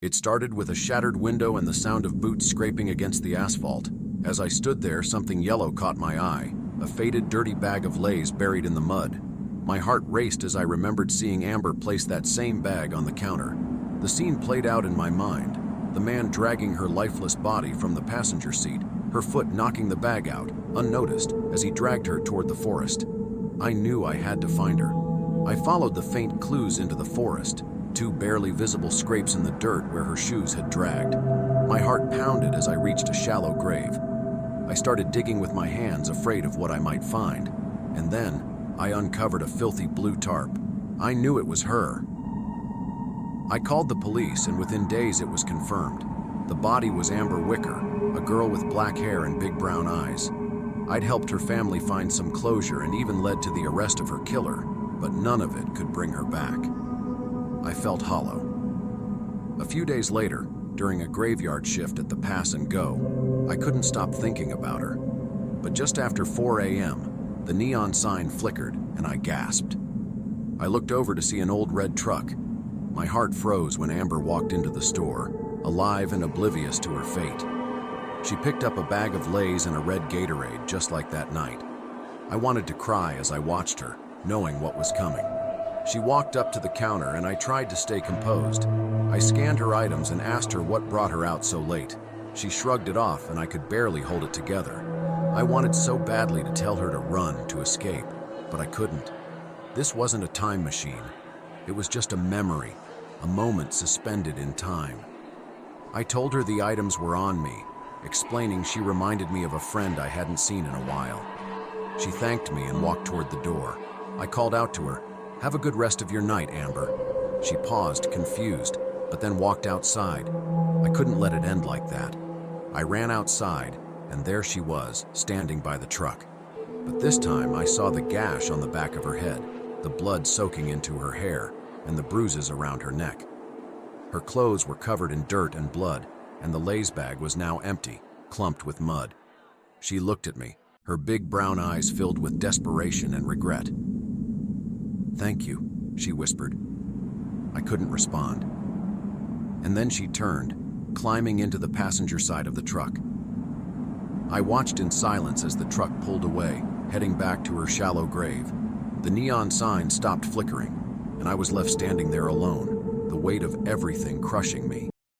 It started with a shattered window and the sound of boots scraping against the asphalt. As I stood there, something yellow caught my eye, a faded, dirty bag of Lay's buried in the mud. My heart raced as I remembered seeing Amber place that same bag on the counter. The scene played out in my mind, the man dragging her lifeless body from the passenger seat, her foot knocking the bag out, unnoticed, as he dragged her toward the forest. I knew I had to find her. I followed the faint clues into the forest, 2 barely visible scrapes in the dirt where her shoes had dragged. My heart pounded as I reached a shallow grave. I started digging with my hands, afraid of what I might find. And then, I uncovered a filthy blue tarp. I knew it was her. I called the police, and within days it was confirmed. The body was Amber Wicker, a girl with black hair and big brown eyes. I'd helped her family find some closure and even led to the arrest of her killer, but none of it could bring her back. I felt hollow. A few days later, during a graveyard shift at the Pass and Go, I couldn't stop thinking about her. But just after 4 a.m., the neon sign flickered and I gasped. I looked over to see an old red truck. My heart froze when Amber walked into the store, alive and oblivious to her fate. She picked up a bag of Lay's and a red Gatorade just like that night. I wanted to cry as I watched her, knowing what was coming. She walked up to the counter and I tried to stay composed. I scanned her items and asked her what brought her out so late. She shrugged it off and I could barely hold it together. I wanted so badly to tell her to run, to escape, but I couldn't. This wasn't a time machine. It was just a memory, a moment suspended in time. I told her the items were on me, explaining she reminded me of a friend I hadn't seen in a while. She thanked me and walked toward the door. I called out to her, "Have a good rest of your night, Amber." She paused, confused, but then walked outside. I couldn't let it end like that. I ran outside, and there she was, standing by the truck. But this time I saw the gash on the back of her head, the blood soaking into her hair, and the bruises around her neck. Her clothes were covered in dirt and blood, and the Lay's bag was now empty, clumped with mud. She looked at me, her big brown eyes filled with desperation and regret. "Thank you," she whispered. I couldn't respond. And then she turned, climbing into the passenger side of the truck. I watched in silence as the truck pulled away, heading back to her shallow grave. The neon sign stopped flickering, and I was left standing there alone, the weight of everything crushing me.